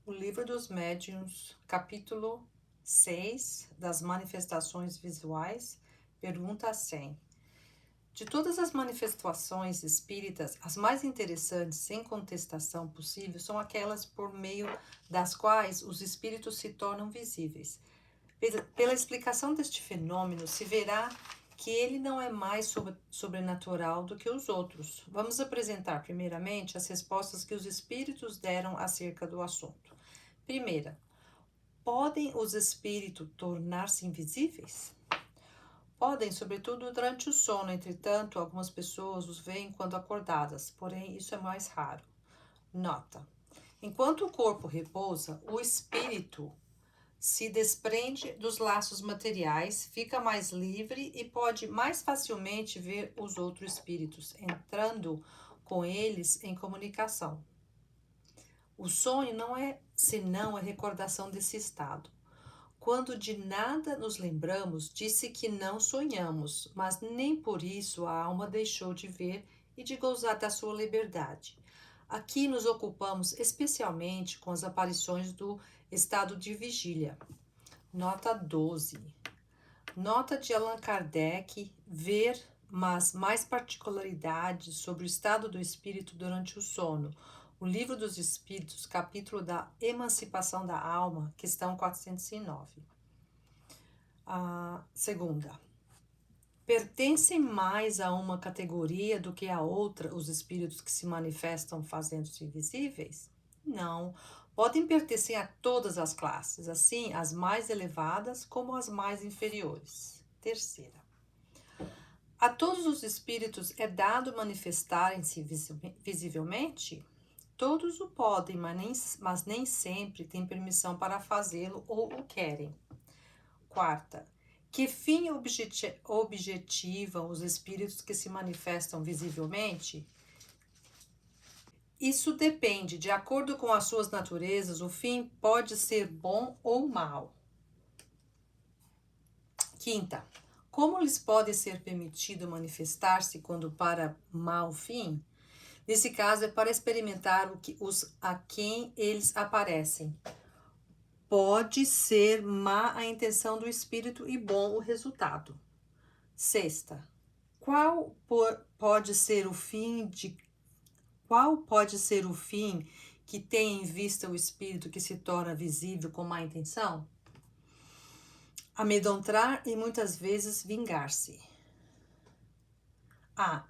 O Livro dos Médiuns, capítulo 6, das manifestações visuais, pergunta 100. De todas as manifestações espíritas, as mais interessantes, sem contestação possível, são aquelas por meio das quais os espíritos se tornam visíveis. Pela explicação deste fenômeno, se verá que ele não é mais sobrenatural do que os outros. Vamos apresentar, primeiramente, as respostas que os espíritos deram acerca do assunto. Primeira, podem os espíritos tornar-se invisíveis? Podem, sobretudo durante o sono. Entretanto, algumas pessoas os veem quando acordadas, porém isso é mais raro. Nota: enquanto o corpo repousa, o espírito se desprende dos laços materiais, fica mais livre e pode mais facilmente ver os outros espíritos, entrando com eles em comunicação. O sonho não é senão a recordação desse estado. Quando de nada nos lembramos, disse que não sonhamos, mas nem por isso a alma deixou de ver e de gozar da sua liberdade. Aqui nos ocupamos especialmente com as aparições do estado de vigília. Nota 12. Nota de Allan Kardec, ver, mas mais particularidades sobre o estado do espírito durante o sono. O Livro dos Espíritos, capítulo da Emancipação da Alma, questão 409. A segunda. Pertencem mais a uma categoria do que a outra os espíritos que se manifestam fazendo-se invisíveis? Não. Podem pertencer a todas as classes, assim as mais elevadas como as mais inferiores. Terceira. A todos os espíritos é dado manifestarem-se visivelmente? Todos o podem, mas nem sempre têm permissão para fazê-lo ou o querem. Quarta. Que fim objetivam os espíritos que se manifestam visivelmente? Isso depende, de acordo com as suas naturezas, o fim pode ser bom ou mau. Quinta. Como lhes pode ser permitido manifestar-se quando para mau fim? Nesse caso, é para experimentar a quem eles aparecem. Pode ser má a intenção do espírito e bom o resultado. Sexta. Qual pode ser o fim que tem em vista o espírito que se torna visível com má intenção? Amedrontar e muitas vezes vingar-se. A.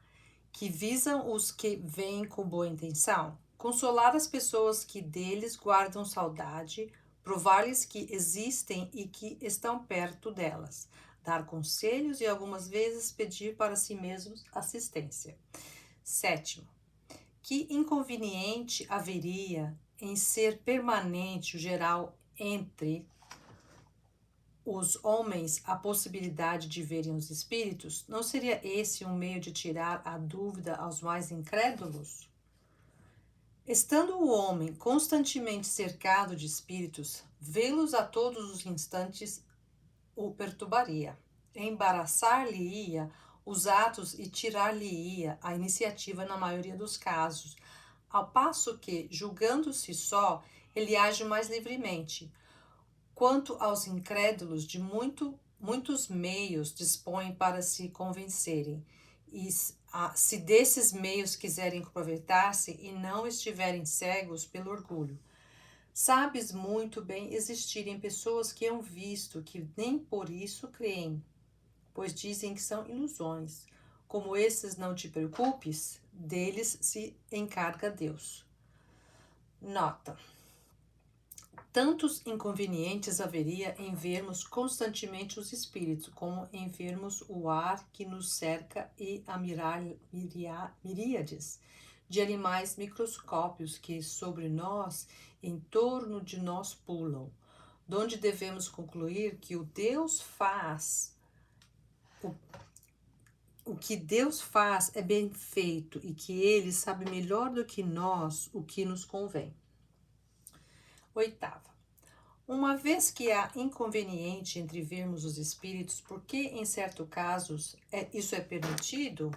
Que visam os que vêm com boa intenção? Consolar as pessoas que deles guardam saudade, provar-lhes que existem e que estão perto delas, dar conselhos e algumas vezes pedir para si mesmos assistência. Sétimo. Que inconveniente haveria em ser permanente o geral entre os homens a possibilidade de verem os espíritos? Não seria esse um meio de tirar a dúvida aos mais incrédulos? Estando o homem constantemente cercado de espíritos, vê-los a todos os instantes o perturbaria, embaraçar-lhe-ia os atos e tirar-lhe-ia a iniciativa na maioria dos casos, ao passo que, julgando-se só, ele age mais livremente. Quanto aos incrédulos, de muitos meios dispõem para se convencerem, e se desses meios quiserem aproveitar-se e não estiverem cegos pelo orgulho. Sabes muito bem existirem pessoas que hão visto que nem por isso creem, pois dizem que são ilusões. Como esses não te preocupes, deles se encarga Deus. Nota. Tantos inconvenientes haveria em vermos constantemente os espíritos, como em vermos o ar que nos cerca e a miríades de animais microscópicos que sobre nós, em torno de nós pulam, donde devemos concluir que o que Deus faz é bem feito e que Ele sabe melhor do que nós o que nos convém. Oitava. Uma vez que há inconveniente entre vermos os espíritos, por que em certos casos isso é permitido?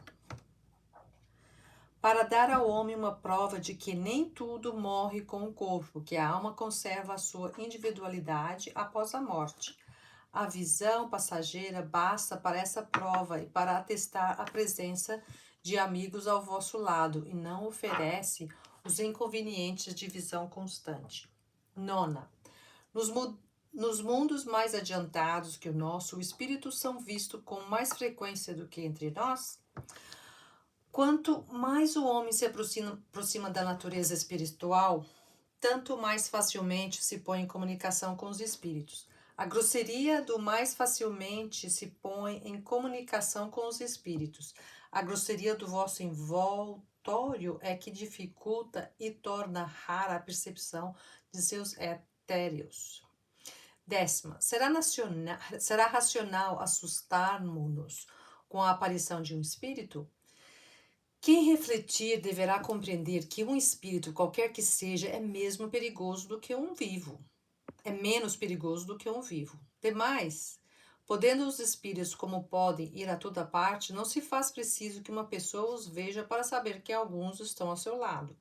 para dar ao homem uma prova de que nem tudo morre com o corpo, que a alma conserva a sua individualidade após a morte. A visão passageira basta para essa prova e para atestar a presença de amigos ao vosso lado, e não oferece os inconvenientes de visão constante. Nona, nos mundos mais adiantados que o nosso, os espíritos são vistos com mais frequência do que entre nós. Quanto mais o homem se aproxima da natureza espiritual, tanto mais facilmente se põe em comunicação com os espíritos. A grosseria do mais facilmente se põe em comunicação com os espíritos. A grosseria do vosso envoltório é que dificulta e torna rara a percepção de seus etéreos. 10ª, será racional assustarmos-nos com a aparição de um espírito? Quem refletir deverá compreender que um espírito, qualquer que seja, é mesmo perigoso do que um vivo. É menos perigoso do que um vivo. Demais, podendo os espíritos como podem ir a toda parte, não se faz preciso que uma pessoa os veja para saber que alguns estão ao seu lado.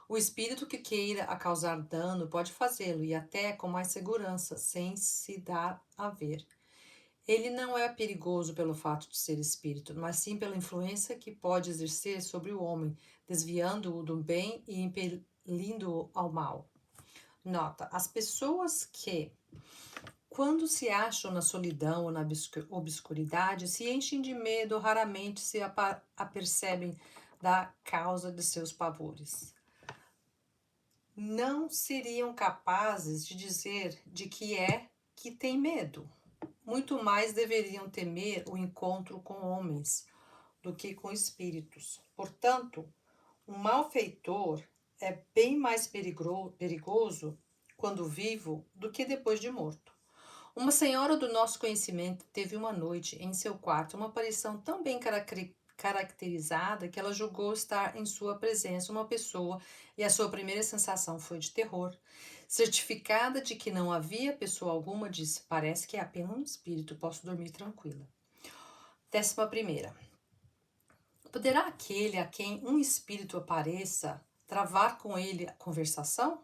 O espírito que queira a causar dano pode fazê-lo, e até com mais segurança, sem se dar a ver. Ele não é perigoso pelo fato de ser espírito, mas sim pela influência que pode exercer sobre o homem, desviando-o do bem e impelindo-o ao mal. Nota: as pessoas que, quando se acham na solidão ou na obscuridade, se enchem de medo, raramente se apercebem da causa de seus pavores. Não seriam capazes de dizer de que é que tem medo. Muito mais deveriam temer o encontro com homens do que com espíritos. Portanto, um malfeitor é bem mais perigoso quando vivo do que depois de morto. Uma senhora do nosso conhecimento teve uma noite em seu quarto uma aparição tão bem caracterizada que ela julgou estar em sua presença uma pessoa, e a sua primeira sensação foi de terror. Certificada de que não havia pessoa alguma, disse: parece que é apenas um espírito, posso dormir tranquila. 11ª. Poderá aquele a quem um espírito apareça travar com ele a conversação?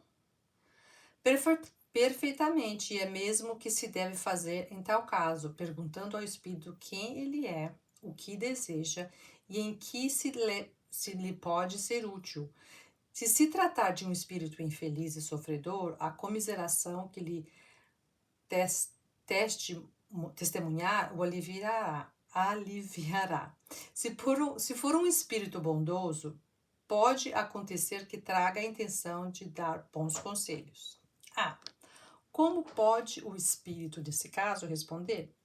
Perfeitamente, e é mesmo o que se deve fazer em tal caso, perguntando ao espírito quem ele é, o que deseja e em que se lhe pode ser útil. Se se tratar de um espírito infeliz e sofredor, a comiseração que lhe testemunhar o aliviará. Se for um espírito bondoso, pode acontecer que traga a intenção de dar bons conselhos. Como pode o espírito, nesse caso, responder?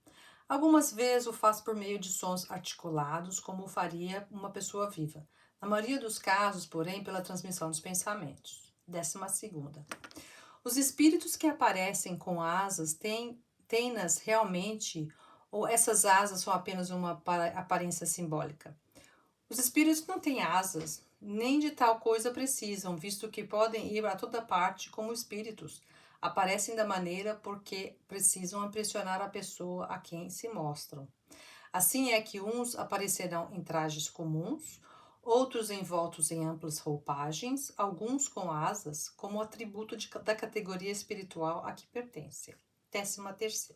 Algumas vezes o faz por meio de sons articulados, como o faria uma pessoa viva. Na maioria dos casos, porém, pela transmissão dos pensamentos. 12ª. Os espíritos que aparecem com asas têm-nas realmente, ou essas asas são apenas uma aparência simbólica? Os espíritos não têm asas, nem de tal coisa precisam, visto que podem ir a toda parte como espíritos. Aparecem da maneira porque precisam impressionar a pessoa a quem se mostram. Assim é que uns aparecerão em trajes comuns, outros envoltos em amplas roupagens, alguns com asas, como atributo da categoria espiritual a que pertencem. 13ª.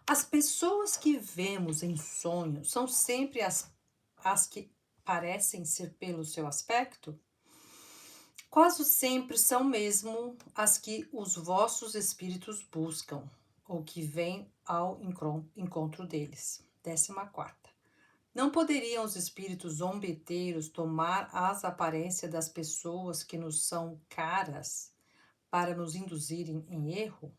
As pessoas que vemos em sonhos são sempre as que parecem ser pelo seu aspecto? Quase sempre são mesmo as que os vossos espíritos buscam, ou que vêm ao encontro deles. 14ª. Não poderiam os espíritos zombeteiros tomar as aparências das pessoas que nos são caras para nos induzirem em erro?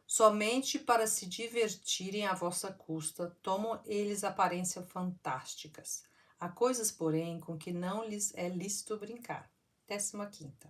Somente para se divertirem à vossa custa, tomam eles aparências fantásticas. Há coisas, porém, com que não lhes é lícito brincar. 15ª.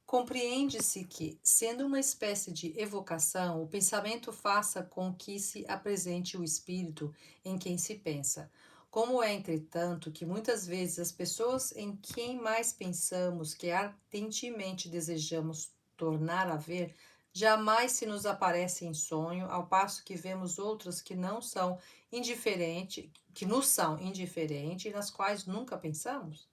Compreende-se que, sendo uma espécie de evocação, o pensamento faça com que se apresente o espírito em quem se pensa. Como é, entretanto, que muitas vezes as pessoas em quem mais pensamos, que ardentemente desejamos tornar a ver, jamais se nos aparece em sonho, ao passo que vemos outras que não são indiferentes, que nos são indiferentes e nas quais nunca pensamos?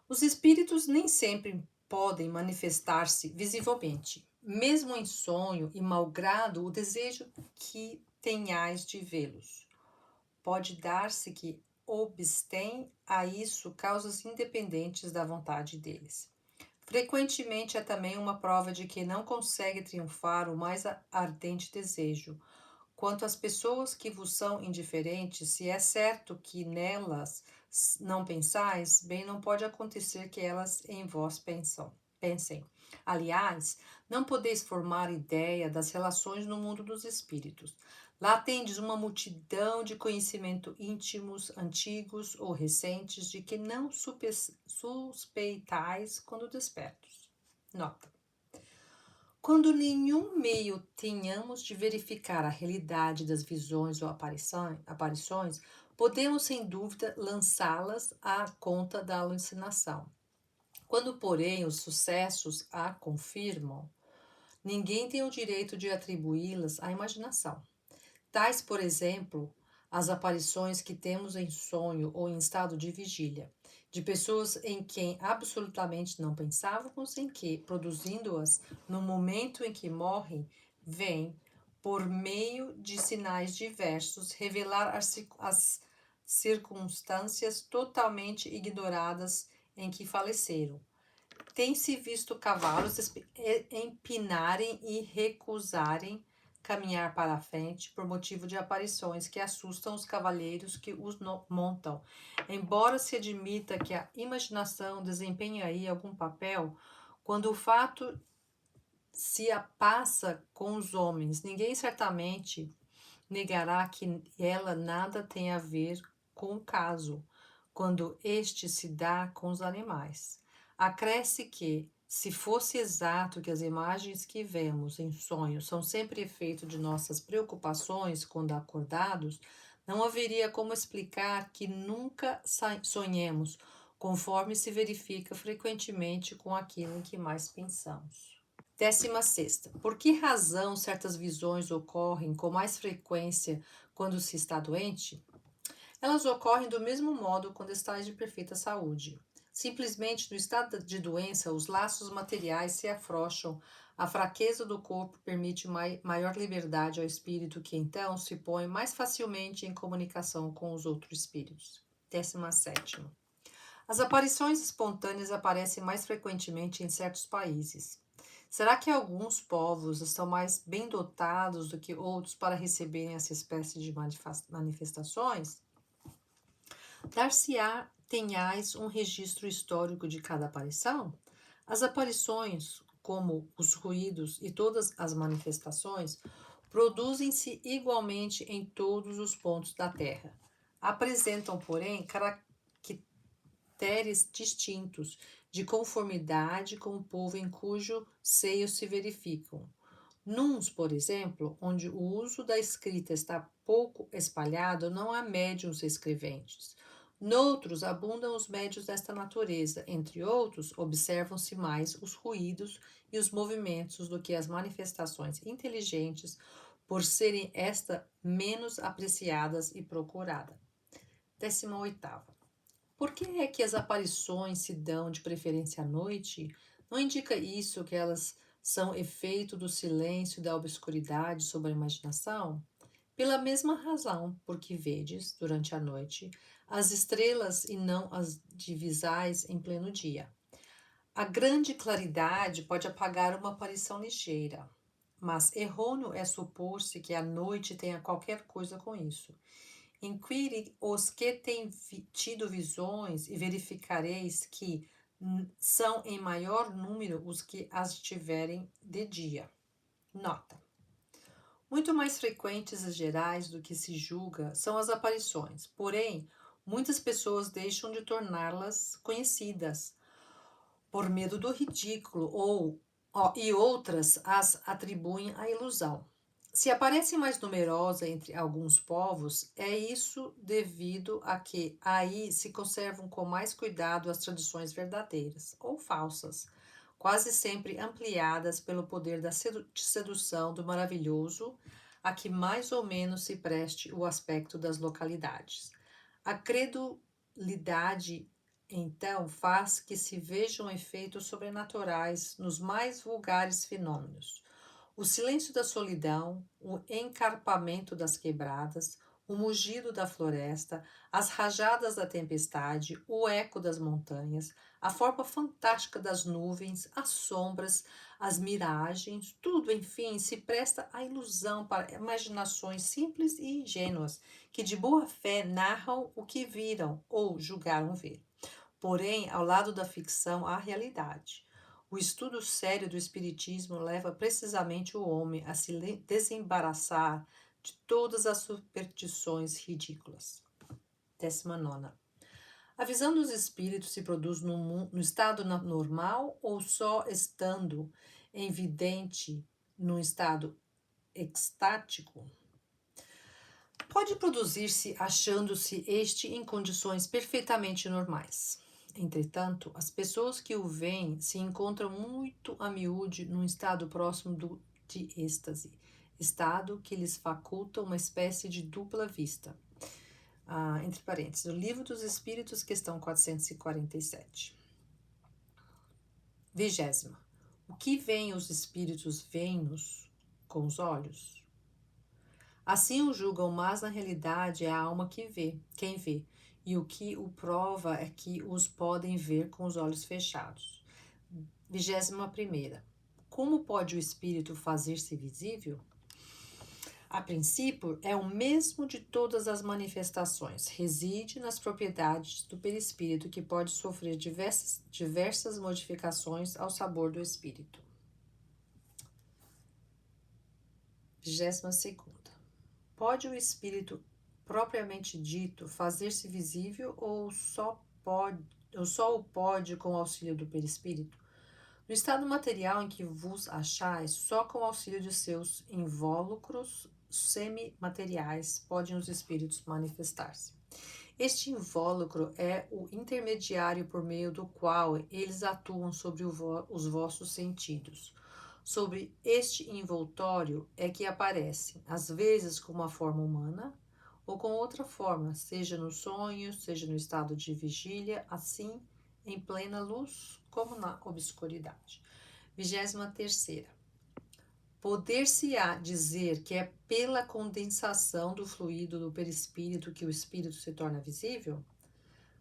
Os espíritos nem sempre podem manifestar-se visivelmente, mesmo em sonho e malgrado o desejo que tenhais de vê-los. Pode dar-se que obstém a isso causas independentes da vontade deles. Frequentemente é também uma prova de que não consegue triunfar o mais ardente desejo. Quanto às pessoas que vos são indiferentes, se é certo que nelas não pensais, bem não pode acontecer que elas em vós pensem. Aliás, não podeis formar ideia das relações no mundo dos espíritos. Lá tendes uma multidão de conhecimento íntimos, antigos ou recentes, de que não suspeitais quando despertos. Nota. Quando nenhum meio tenhamos de verificar a realidade das visões ou aparições, podemos sem dúvida lançá-las à conta da alucinação. Quando, porém, os sucessos a confirmam, ninguém tem o direito de atribuí-las à imaginação. Tais, por exemplo, as aparições que temos em sonho ou em estado de vigília, de pessoas em quem absolutamente não pensávamos, em que, produzindo-as no momento em que morrem, vêm, por meio de sinais diversos, revelar as circunstâncias totalmente ignoradas em que faleceram. Tem-se visto cavalos empinarem e recusarem caminhar para a frente por motivo de aparições que assustam os cavalheiros que os montam. Embora se admita que a imaginação desempenha aí algum papel, quando o fato se passa com os homens, ninguém certamente negará que ela nada tem a ver com o caso, quando este se dá com os animais. Acresce que, se fosse exato que as imagens que vemos em sonhos são sempre efeito de nossas preocupações quando acordados, não haveria como explicar que nunca sonhemos, conforme se verifica frequentemente com aquilo em que mais pensamos. 16ª. Por que razão certas visões ocorrem com mais frequência quando se está doente? Elas ocorrem do mesmo modo quando estás de perfeita saúde. Simplesmente no estado de doença, os laços materiais se afrouxam, a fraqueza do corpo permite maior liberdade ao espírito, que então se põe mais facilmente em comunicação com os outros espíritos. 17ª. As aparições espontâneas aparecem mais frequentemente em certos países. Será que alguns povos estão mais bem dotados do que outros para receberem essa espécie de manifestações? Dar-se-á tenhais um registro histórico de cada aparição? As aparições, como os ruídos e todas as manifestações, produzem-se igualmente em todos os pontos da Terra. Apresentam, porém, caracteres distintos, de conformidade com o povo em cujo seio se verificam. Nuns, por exemplo, onde o uso da escrita está pouco espalhado, não há médiuns escreventes. Noutros, abundam os médiuns desta natureza. Entre outros, observam-se mais os ruídos e os movimentos do que as manifestações inteligentes, por serem esta menos apreciadas e procuradas. 18ª. Por que é que as aparições se dão de preferência à noite? Não indica isso que elas são efeito do silêncio e da obscuridade sobre a imaginação? Pela mesma razão, porque vedes, durante a noite, as estrelas e não as divisais em pleno dia. A grande claridade pode apagar uma aparição ligeira, mas errôneo é supor-se que a noite tenha qualquer coisa com isso. Inquire os que têm tido visões e verificareis que são em maior número os que as tiverem de dia. Nota. Muito mais frequentes e gerais do que se julga são as aparições, porém, muitas pessoas deixam de torná-las conhecidas por medo do ridículo e outras as atribuem à ilusão. Se aparece mais numerosa entre alguns povos, é isso devido a que aí se conservam com mais cuidado as tradições verdadeiras ou falsas, quase sempre ampliadas pelo poder da sedução do maravilhoso, a que mais ou menos se preste o aspecto das localidades. A credulidade, então, faz que se vejam efeitos sobrenaturais nos mais vulgares fenômenos. O silêncio da solidão, o encarpamento das quebradas, o mugido da floresta, as rajadas da tempestade, o eco das montanhas, a forma fantástica das nuvens, as sombras, as miragens, tudo, enfim, se presta à ilusão para imaginações simples e ingênuas, que de boa fé narram o que viram ou julgaram ver. Porém, ao lado da ficção, há a realidade. O estudo sério do Espiritismo leva precisamente o homem a se desembaraçar de todas as superstições ridículas. 19. A visão dos espíritos se produz no estado normal ou só estando evidente no estado extático? Pode produzir-se achando-se este em condições perfeitamente normais. Entretanto, as pessoas que o veem se encontram muito a miúde num estado próximo de êxtase, estado que lhes faculta uma espécie de dupla vista. Entre parênteses, o Livro dos Espíritos, questão 447. 20. O que veem os espíritos veem-nos com os olhos? Assim o julgam, mas na realidade é a alma que vê, quem vê, e o que o prova é que os podem ver com os olhos fechados. 21. Como pode o espírito fazer-se visível? A princípio, é o mesmo de todas as manifestações. Reside nas propriedades do perispírito, que pode sofrer diversas modificações ao sabor do espírito. 22. Pode o espírito, propriamente dito, fazer-se visível ou só o pode com o auxílio do perispírito? No estado material em que vos achais, só com o auxílio de seus invólucros semimateriais podem os espíritos manifestar-se. Este invólucro é o intermediário por meio do qual eles atuam sobre os vossos sentidos. Sobre este envoltório é que aparecem, às vezes com uma forma humana, ou com outra forma, seja no sonho, seja no estado de vigília, assim em plena luz como na obscuridade. 23. Poder-se-á dizer que é pela condensação do fluido do perispírito que o espírito se torna visível?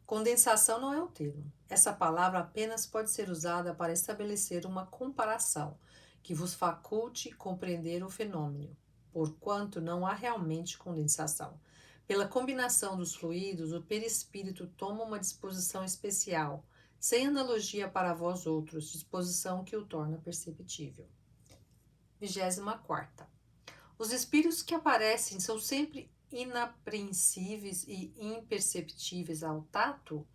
Condensação não é o termo. Essa palavra apenas pode ser usada para estabelecer uma comparação que vos faculte compreender o fenômeno, porquanto não há realmente condensação. Pela combinação dos fluidos, o perispírito toma uma disposição especial, sem analogia para vós outros, disposição que o torna perceptível. 24. Os espíritos que aparecem são sempre inapreensíveis e imperceptíveis ao tato?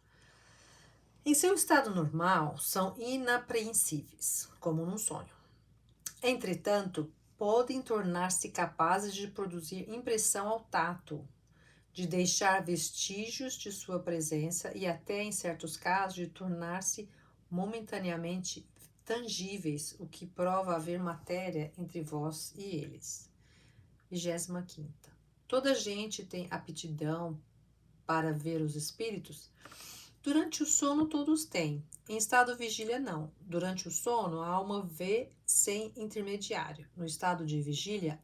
Em seu estado normal, são inapreensíveis, como num sonho. Entretanto, podem tornar-se capazes de produzir impressão ao tato, de deixar vestígios de sua presença e até, em certos casos, de tornar-se momentaneamente tangíveis, o que prova haver matéria entre vós e eles. 25. Toda gente tem aptidão para ver os espíritos? Durante o sono todos têm, em estado vigília não. Durante o sono a alma vê sem intermediário. No estado de vigília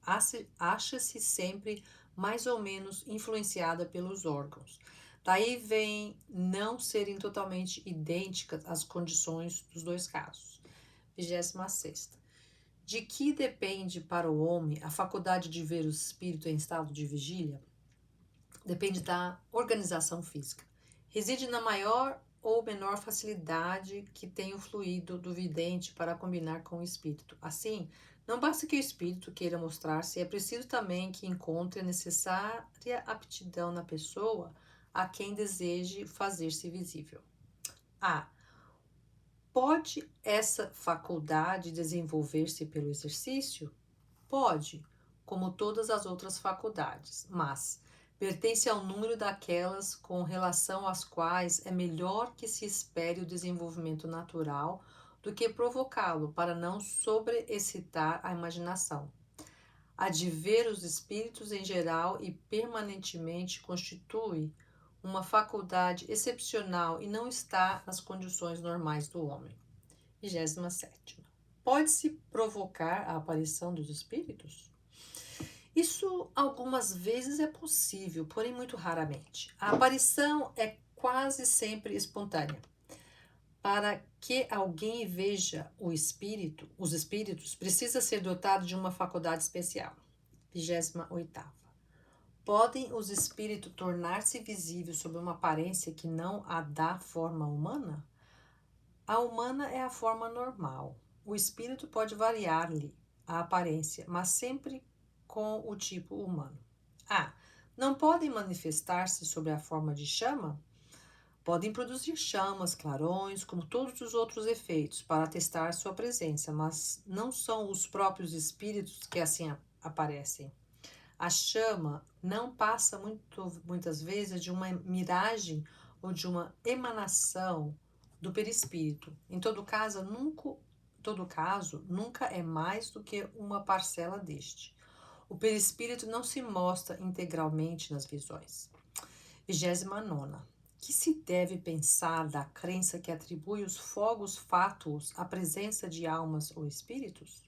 acha-se sempre mais ou menos influenciada pelos órgãos. Daí vem não serem totalmente idênticas as condições dos dois casos. 26. De que depende para o homem a faculdade de ver o espírito em estado de vigília? Depende da organização física. Reside na maior ou menor facilidade que tem o fluido do vidente para combinar com o espírito. Assim, não basta que o espírito queira mostrar-se, é preciso também que encontre a necessária aptidão na pessoa a quem deseje fazer-se visível. Pode essa faculdade desenvolver-se pelo exercício? Pode, como todas as outras faculdades, mas pertence ao número daquelas com relação às quais é melhor que se espere o desenvolvimento natural do que provocá-lo para não sobreexcitar a imaginação. A de ver os espíritos em geral e permanentemente constitui uma faculdade excepcional e não está nas condições normais do homem. 27ª. Pode-se provocar a aparição dos espíritos? Isso algumas vezes é possível, porém muito raramente. A aparição é quase sempre espontânea. Para que alguém veja os espíritos, precisa ser dotado de uma faculdade especial. 28ª. Podem os espíritos tornar-se visíveis sob uma aparência que não a dá forma humana? A humana é a forma normal. O espírito pode variar-lhe a aparência, mas sempre com o tipo humano. Não podem manifestar-se sob a forma de chama? Podem produzir chamas, clarões, como todos os outros efeitos, para atestar sua presença, mas não são os próprios espíritos que assim aparecem. A chama não passa muitas vezes de uma miragem ou de uma emanação do perispírito. Em todo caso, nunca é mais do que uma parcela deste. O perispírito não se mostra integralmente nas visões. 29ª. Que se deve pensar da crença que atribui os fogos fátuos à presença de almas ou espíritos?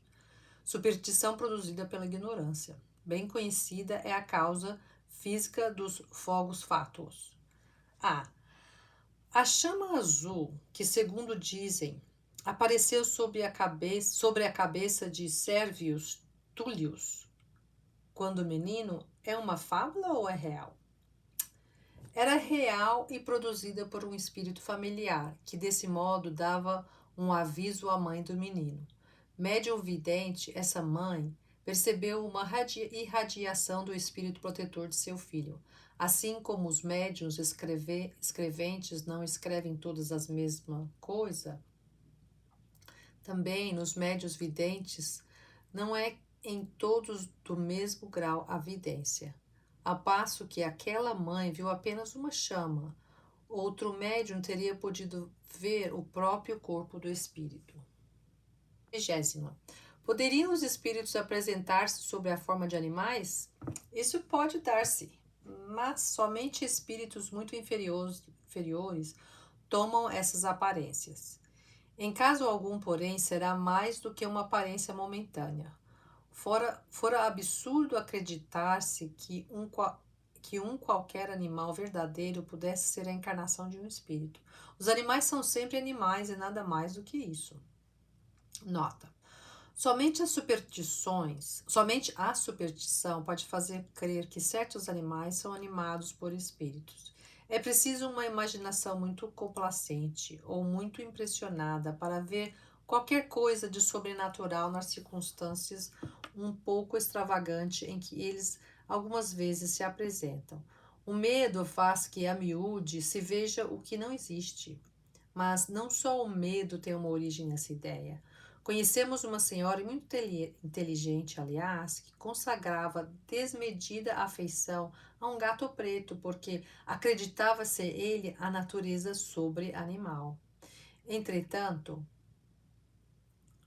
Superstição produzida pela ignorância. Bem conhecida é a causa física dos fogos fátuos. A chama azul, que segundo dizem, apareceu sobre a cabeça de Sérvios Túlios, quando menino, é uma fábula ou é real? Era real e produzida por um espírito familiar, que desse modo dava um aviso à mãe do menino. Médium vidente, essa mãe percebeu uma irradiação do espírito protetor de seu filho. Assim como os médiuns escreventes não escrevem todas as mesma coisa, também nos médiuns videntes não é em todos do mesmo grau a vidência. Ao passo que aquela mãe viu apenas uma chama, outro médium teria podido ver o próprio corpo do espírito. 30ª. Poderiam os espíritos apresentar-se sob a forma de animais? Isso pode dar-se, mas somente espíritos muito inferiores tomam essas aparências. Em caso algum, porém, será mais do que uma aparência momentânea. Fora absurdo acreditar-se que qualquer animal verdadeiro pudesse ser a encarnação de um espírito. Os animais são sempre animais e nada mais do que isso. Nota. Somente a superstição pode fazer crer que certos animais são animados por espíritos. É preciso uma imaginação muito complacente ou muito impressionada para ver qualquer coisa de sobrenatural nas circunstâncias um pouco extravagante em que eles algumas vezes se apresentam. O medo faz que a miúde se veja o que não existe. Mas não só o medo tem uma origem nessa ideia. Conhecemos uma senhora muito inteligente, aliás, que consagrava desmedida afeição a um gato preto, porque acreditava ser ele a natureza sobre-animal. Entretanto,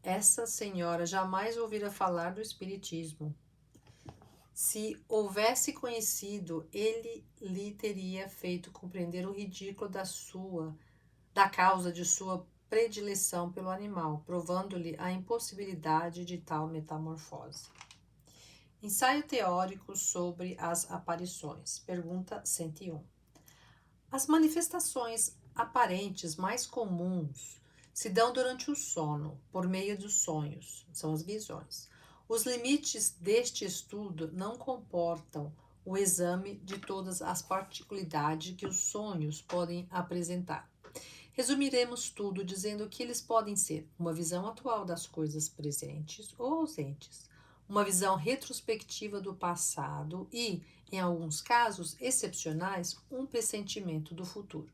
essa senhora jamais ouvira falar do espiritismo. Se houvesse conhecido, ele lhe teria feito compreender o ridículo da causa de sua predileção pelo animal, provando-lhe a impossibilidade de tal metamorfose. Ensaio teórico sobre as aparições. Pergunta 101. As manifestações aparentes mais comuns se dão durante o sono, por meio dos sonhos, são as visões. Os limites deste estudo não comportam o exame de todas as particularidades que os sonhos podem apresentar. Resumiremos tudo dizendo que eles podem ser uma visão atual das coisas presentes ou ausentes, uma visão retrospectiva do passado e, em alguns casos excepcionais, um pressentimento do futuro.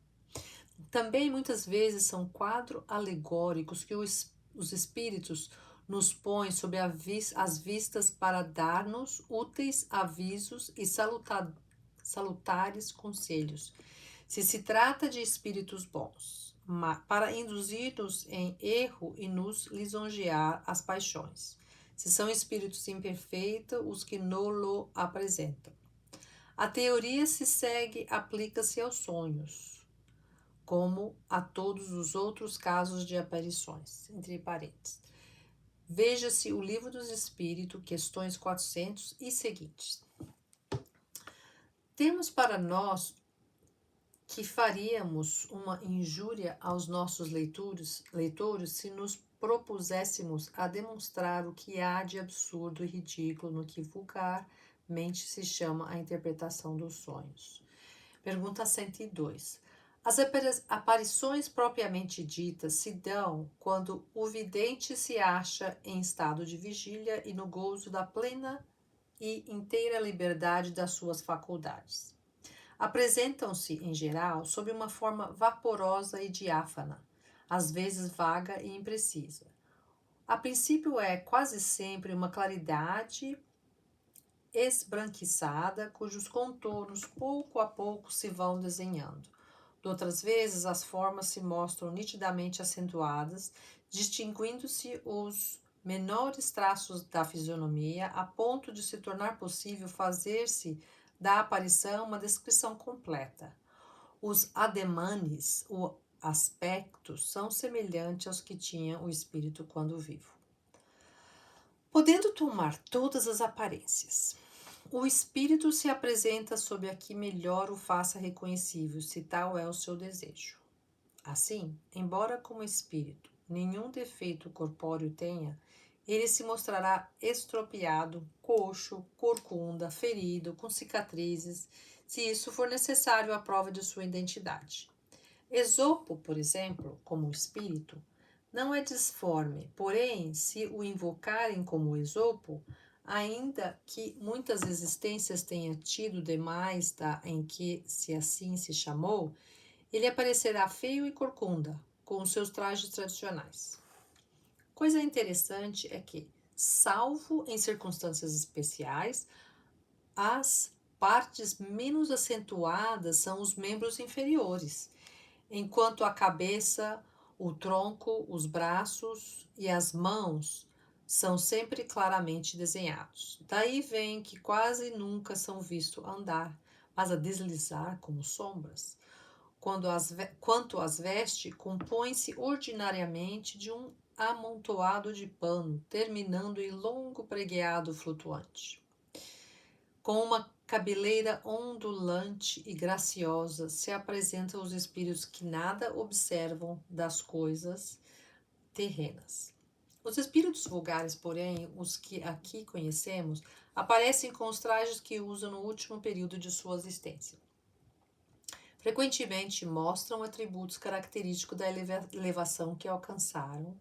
Também muitas vezes são quadros alegóricos que os espíritos nos põem sob as vistas para dar-nos úteis avisos e salutares conselhos, se se trata de espíritos bons. para induzir-nos em erro e nos lisonjear as paixões. Se são espíritos imperfeitos os que nolo apresentam. A teoria se segue aplica-se aos sonhos, como a todos os outros casos de aparições, entre parênteses. Veja-se o Livro dos Espíritos, questões 400 e seguintes. Temos para nós que faríamos uma injúria aos nossos leitores se nos propuséssemos a demonstrar o que há de absurdo e ridículo no que vulgarmente se chama a interpretação dos sonhos. Pergunta 102. As aparições propriamente ditas se dão quando o vidente se acha em estado de vigília e no gozo da plena e inteira liberdade das suas faculdades. Apresentam-se, em geral, sob uma forma vaporosa e diáfana, às vezes vaga e imprecisa. A princípio é quase sempre uma claridade esbranquiçada, cujos contornos pouco a pouco se vão desenhando. De outras vezes, as formas se mostram nitidamente acentuadas, distinguindo-se os menores traços da fisionomia, a ponto de se tornar possível fazer-se da aparição uma descrição completa. Os ademanes, o aspecto, são semelhantes aos que tinha o espírito quando vivo. Podendo tomar todas as aparências, o espírito se apresenta sob a que melhor o faça reconhecível, se tal é o seu desejo. Assim, embora como espírito nenhum defeito corpóreo tenha, ele se mostrará estropiado, coxo, corcunda, ferido, com cicatrizes, se isso for necessário à prova de sua identidade. Esopo, por exemplo, como espírito, não é disforme, porém, se o invocarem como Esopo, ainda que muitas existências tenha tido demais da em que se assim se chamou, ele aparecerá feio e corcunda, com os seus trajes tradicionais. Coisa interessante é que, salvo em circunstâncias especiais, as partes menos acentuadas são os membros inferiores, enquanto a cabeça, o tronco, os braços e as mãos são sempre claramente desenhados. Daí vem que quase nunca são vistos andar, mas a deslizar como sombras. Quanto às vestes, compõem-se ordinariamente de um amontoado de pano, terminando em longo pregueado flutuante. Com uma cabeleira ondulante e graciosa, se apresentam os espíritos que nada observam das coisas terrenas. Os espíritos vulgares, porém, os que aqui conhecemos, aparecem com os trajes que usam no último período de sua existência. Frequentemente mostram atributos característicos da elevação que alcançaram,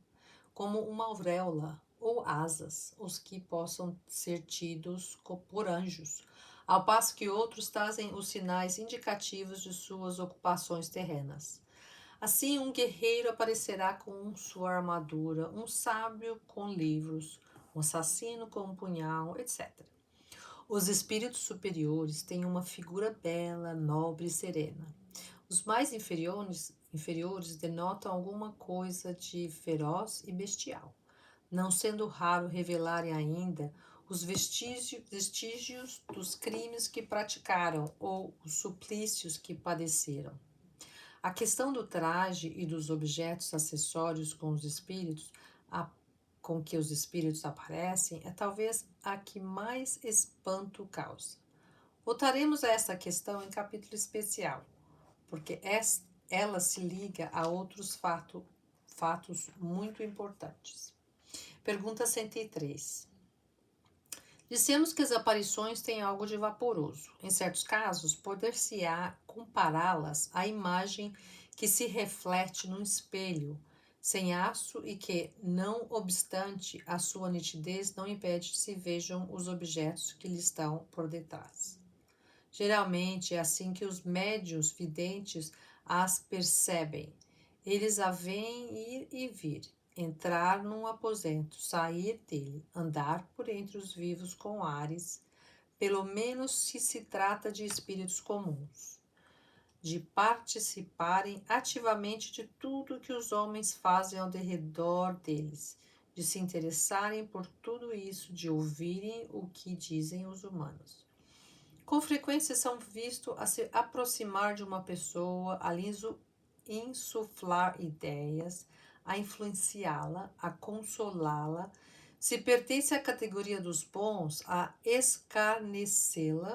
como uma auréola ou asas, os que possam ser tidos por anjos, ao passo que outros trazem os sinais indicativos de suas ocupações terrenas. Assim, um guerreiro aparecerá com sua armadura, um sábio com livros, um assassino com um punhal, etc. Os espíritos superiores têm uma figura bela, nobre e serena. Os mais inferiores denotam alguma coisa de feroz e bestial, não sendo raro revelarem ainda os vestígios dos crimes que praticaram ou os suplícios que padeceram. A questão do traje e dos objetos acessórios com que os espíritos aparecem é talvez a que mais espanto causa. Voltaremos a esta questão em capítulo especial, porque ela se liga a outros fatos muito importantes. Pergunta 103. Dissemos que as aparições têm algo de vaporoso. Em certos casos, poder-se-á compará-las à imagem que se reflete num espelho sem aço e que, não obstante a sua nitidez, não impede que se vejam os objetos que lhe estão por detrás. Geralmente é assim que os médiuns videntes as percebem. Eles a veem ir e vir, entrar num aposento, sair dele, andar por entre os vivos com ares, pelo menos se trata de espíritos comuns. de participarem ativamente de tudo que os homens fazem ao redor deles, de se interessarem por tudo isso, de ouvirem o que dizem os humanos. Com frequência são vistos a se aproximar de uma pessoa, a lhe insuflar ideias, a influenciá-la, a consolá-la. Se pertence à categoria dos bons, a escarnecê-la.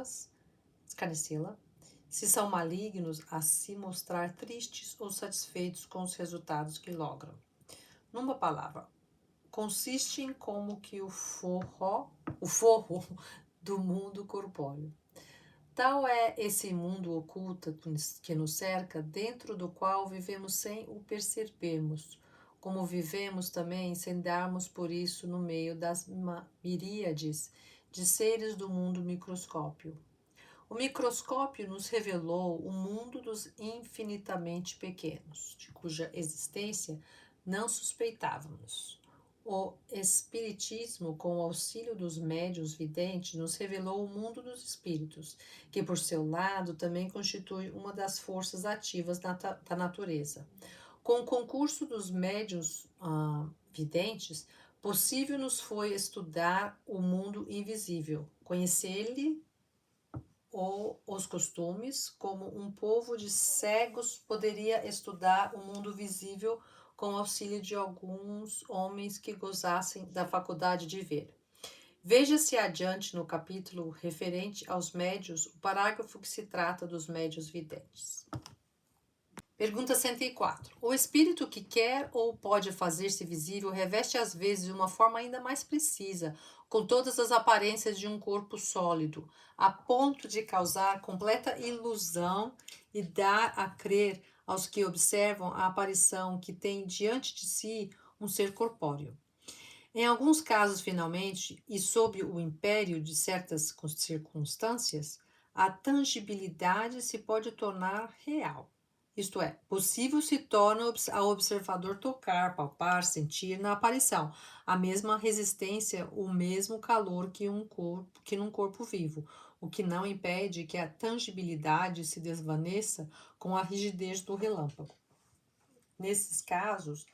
Se são malignos, a se mostrar tristes ou satisfeitos com os resultados que logram. Numa palavra, consiste em como que o forro do mundo corpóreo. Tal é esse mundo oculto que nos cerca, dentro do qual vivemos sem o percebermos, como vivemos também sem darmos por isso no meio das miríades de seres do mundo microscópio. O microscópio nos revelou o mundo dos infinitamente pequenos, de cuja existência não suspeitávamos. O Espiritismo, com o auxílio dos médiuns videntes, nos revelou o mundo dos espíritos, que, por seu lado, também constitui uma das forças ativas da natureza. Com o concurso dos médiuns videntes, possível nos foi estudar o mundo invisível, conhecer-lhe os costumes, como um povo de cegos poderia estudar o mundo visível com o auxílio de alguns homens que gozassem da faculdade de ver. Veja-se adiante no capítulo referente aos médios, o parágrafo que se trata dos médios videntes. Pergunta 104. O espírito que quer ou pode fazer-se visível reveste às vezes de uma forma ainda mais precisa, com todas as aparências de um corpo sólido, a ponto de causar completa ilusão e dar a crer aos que observam a aparição que tem diante de si um ser corpóreo. Em alguns casos, finalmente, e sob o império de certas circunstâncias, a tangibilidade se pode tornar real. Isto é, possível se torna ao observador tocar, palpar, sentir na aparição a mesma resistência, o mesmo calor que num corpo vivo, o que não impede que a tangibilidade se desvaneça com a rigidez do relâmpago. Nesses casos,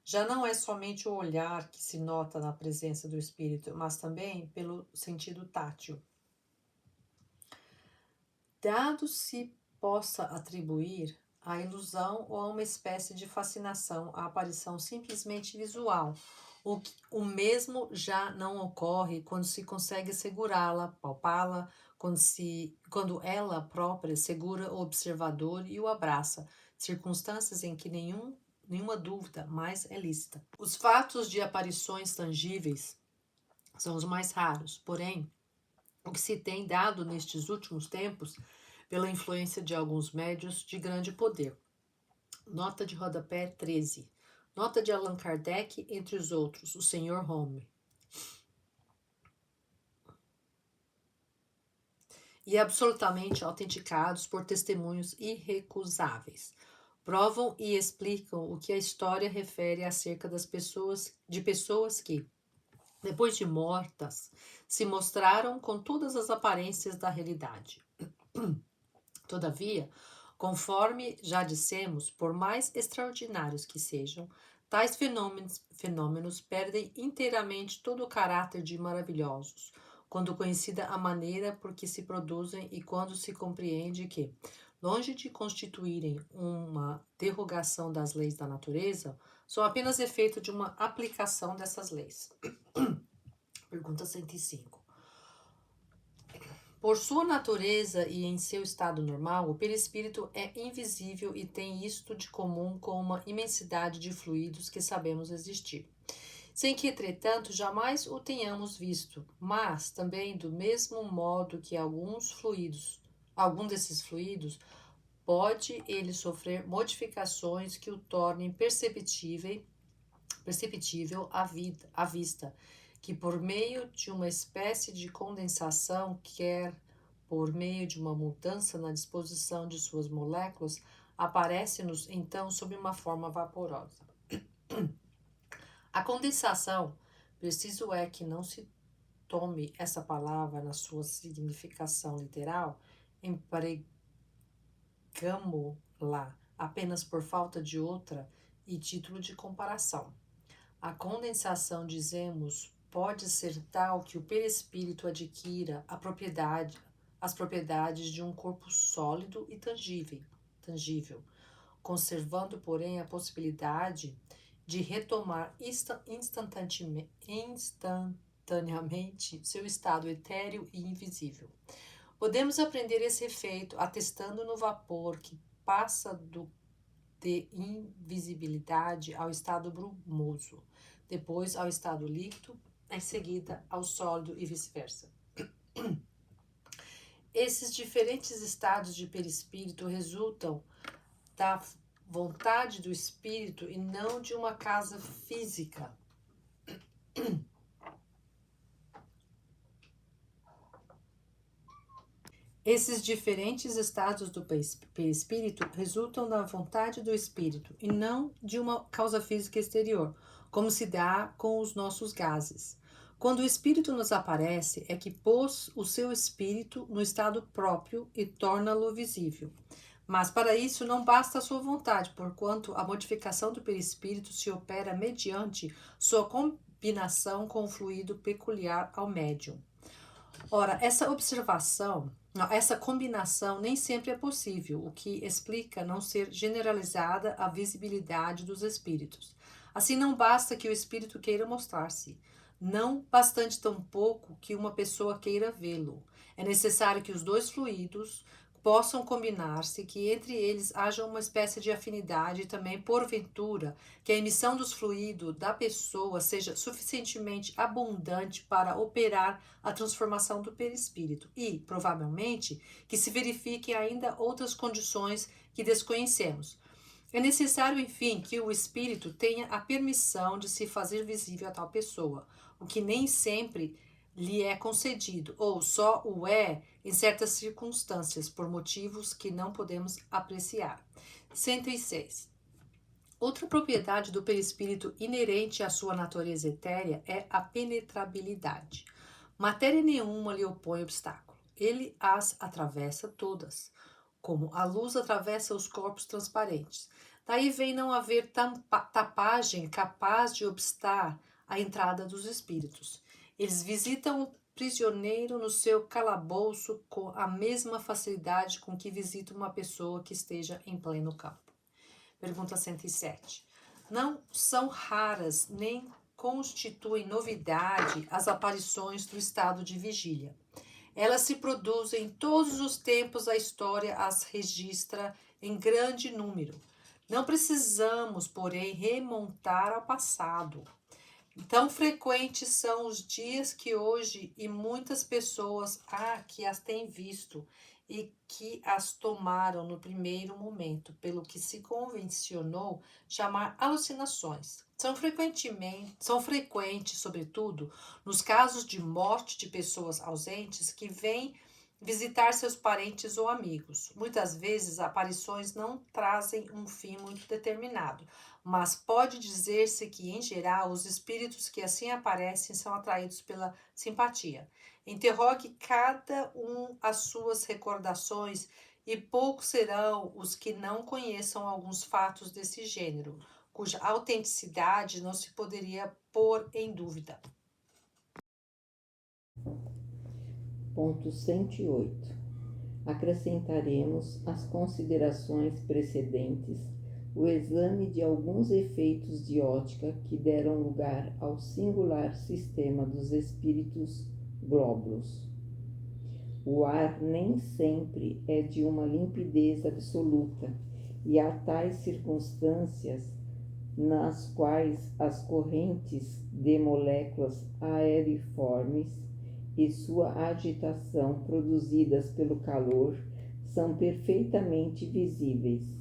já não é somente o olhar que se nota na presença do espírito, mas também pelo sentido tátil. Dado se possa atribuir à ilusão ou a uma espécie de fascinação à aparição simplesmente visual, o mesmo já não ocorre quando se consegue segurá-la, palpá-la, quando ela própria segura o observador e o abraça, circunstâncias em que nenhuma dúvida mais é lícita. Os fatos de aparições tangíveis são os mais raros, porém, o que se tem dado nestes últimos tempos pela influência de alguns médios de grande poder. Nota de rodapé 13. Nota de Allan Kardec, entre os outros, o Sr. Home. E absolutamente autenticados por testemunhos irrecusáveis. Provam e explicam o que a história refere acerca das pessoas que, depois de mortas, se mostraram com todas as aparências da realidade. Todavia, conforme já dissemos, por mais extraordinários que sejam, tais fenômenos perdem inteiramente todo o caráter de maravilhosos, quando conhecida a maneira por que se produzem e quando se compreende que, longe de constituírem uma derrogação das leis da natureza, são apenas efeito de uma aplicação dessas leis. Pergunta 105. Por sua natureza e em seu estado normal, o perispírito é invisível e tem isto de comum com uma imensidade de fluidos que sabemos existir, sem que, entretanto, jamais o tenhamos visto, mas também do mesmo modo que algum desses fluidos, pode ele sofrer modificações que o tornem perceptível à vista, que por meio de uma espécie de condensação, quer por meio de uma mudança na disposição de suas moléculas, aparece-nos então sob uma forma vaporosa. A condensação, preciso é que não se tome essa palavra na sua significação literal, negamo-la apenas por falta de outra e título de comparação. A condensação, dizemos, pode ser tal que o perispírito adquira as propriedades de um corpo sólido e tangível, conservando, porém, a possibilidade de retomar instantaneamente seu estado etéreo e invisível. Podemos aprender esse efeito atestando no vapor que passa de invisibilidade ao estado brumoso, depois ao estado líquido, em seguida ao sólido e vice-versa. Esses diferentes estados de perispírito resultam da vontade do espírito e não de uma causa física. Esses diferentes estados do perispírito resultam da vontade do espírito e não de uma causa física exterior, como se dá com os nossos gases. Quando o espírito nos aparece, é que pôs o seu espírito no estado próprio e torna-lo visível. Mas para isso não basta a sua vontade, porquanto a modificação do perispírito se opera mediante sua combinação com o fluido peculiar ao médium. Ora, essa combinação nem sempre é possível, o que explica não ser generalizada a visibilidade dos espíritos. Assim, não basta que o espírito queira mostrar-se, não bastante tampouco que uma pessoa queira vê-lo. É necessário que os dois fluidos possam combinar-se, que entre eles haja uma espécie de afinidade e também, porventura, que a emissão dos fluidos da pessoa seja suficientemente abundante para operar a transformação do perispírito e, provavelmente, que se verifiquem ainda outras condições que desconhecemos. É necessário, enfim, que o espírito tenha a permissão de se fazer visível a tal pessoa, o que nem sempre lhe é concedido, ou só o é em certas circunstâncias, por motivos que não podemos apreciar. 106. Outra propriedade do perispírito inerente à sua natureza etérea é a penetrabilidade. Matéria nenhuma lhe opõe obstáculo. Ele as atravessa todas, como a luz atravessa os corpos transparentes. Daí vem não haver tapagem capaz de obstar a entrada dos espíritos. Eles visitam o prisioneiro no seu calabouço com a mesma facilidade com que visita uma pessoa que esteja em pleno campo. Pergunta 107. Não são raras nem constituem novidade as aparições do estado de vigília. Elas se produzem em todos os tempos, a história as registra em grande número. Não precisamos, porém, remontar ao passado. Tão frequentes são os dias que hoje e muitas pessoas há que as têm visto e que as tomaram no primeiro momento, pelo que se convencionou chamar alucinações. São frequentes, sobretudo, nos casos de morte de pessoas ausentes que vêm visitar seus parentes ou amigos. Muitas vezes, aparições não trazem um fim muito determinado, mas pode dizer-se que, em geral, os espíritos que assim aparecem são atraídos pela simpatia. Interrogue cada um as suas recordações e poucos serão os que não conheçam alguns fatos desse gênero, cuja autenticidade não se poderia pôr em dúvida. Ponto 108. Acrescentaremos às considerações precedentes o exame de alguns efeitos de ótica que deram lugar ao singular sistema dos espíritos glóbulos. O ar nem sempre é de uma limpidez absoluta, e há tais circunstâncias nas quais as correntes de moléculas aeriformes e sua agitação produzidas pelo calor são perfeitamente visíveis.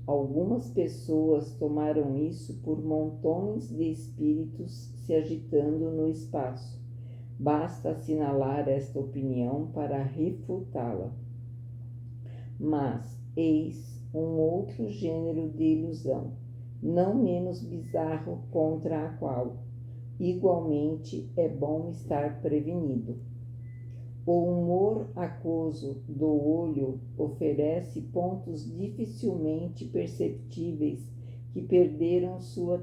Algumas pessoas tomaram isso por montões de espíritos se agitando no espaço. Basta assinalar esta opinião para refutá-la. Mas eis um outro gênero de ilusão, não menos bizarro, contra a qual, igualmente, é bom estar prevenido. O humor aquoso do olho oferece pontos dificilmente perceptíveis que perderam sua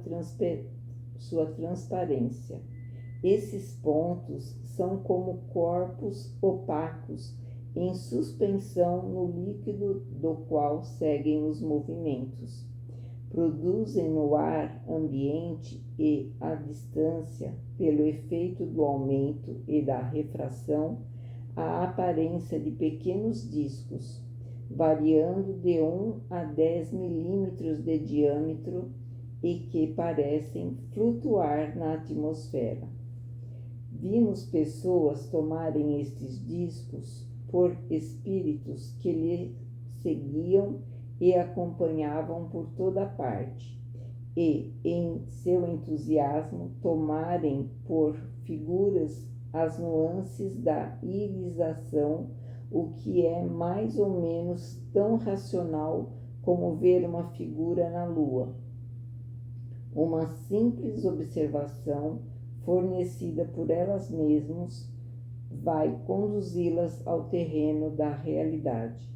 transparência. Esses pontos são como corpos opacos em suspensão no líquido do qual seguem os movimentos. Produzem no ar ambiente e à distância, pelo efeito do aumento e da refração, a aparência de pequenos discos, variando de 1 a 10 milímetros de diâmetro e que parecem flutuar na atmosfera. Vimos pessoas tomarem estes discos por espíritos que lhe seguiam e acompanhavam por toda parte, e, em seu entusiasmo, tomarem por figuras as nuances da irisação, o que é mais ou menos tão racional como ver uma figura na lua. Uma simples observação fornecida por elas mesmas vai conduzi-las ao terreno da realidade.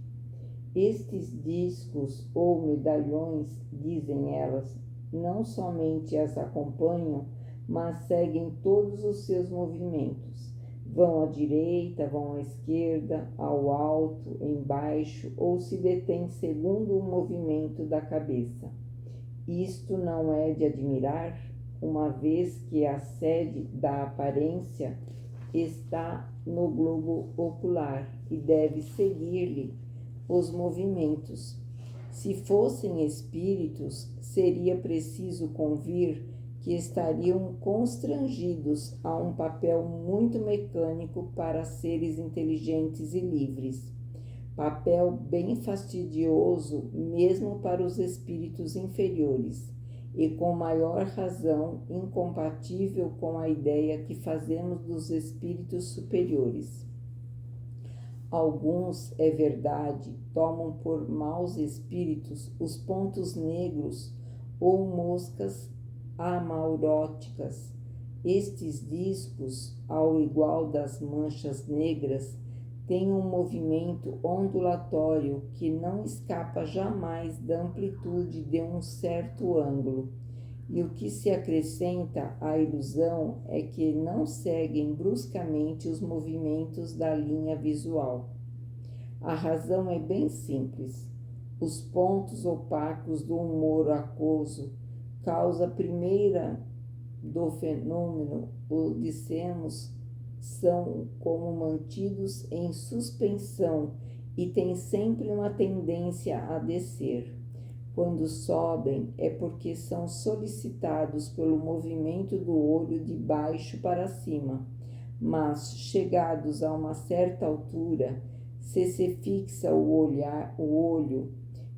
Estes discos ou medalhões, dizem elas, não somente as acompanham, mas seguem todos os seus movimentos. Vão à direita, vão à esquerda, ao alto, embaixo, ou se detêm segundo o movimento da cabeça. Isto não é de admirar, uma vez que a sede da aparência está no globo ocular e deve seguir-lhe os movimentos. Se fossem espíritos, seria preciso convir que estariam constrangidos a um papel muito mecânico para seres inteligentes e livres. Papel bem fastidioso mesmo para os espíritos inferiores, e com maior razão incompatível com a ideia que fazemos dos espíritos superiores. Alguns, é verdade, tomam por maus espíritos os pontos negros ou moscas amauróticas. Estes discos, ao igual das manchas negras, têm um movimento ondulatório que não escapa jamais da amplitude de um certo ângulo, e o que se acrescenta à ilusão é que não seguem bruscamente os movimentos da linha visual. A razão é bem simples. Os pontos opacos do humor aquoso, causa primeira do fenômeno, o dissemos, são como mantidos em suspensão e têm sempre uma tendência a descer. Quando sobem, é porque são solicitados pelo movimento do olho de baixo para cima, mas, chegados a uma certa altura, se fixa o olho,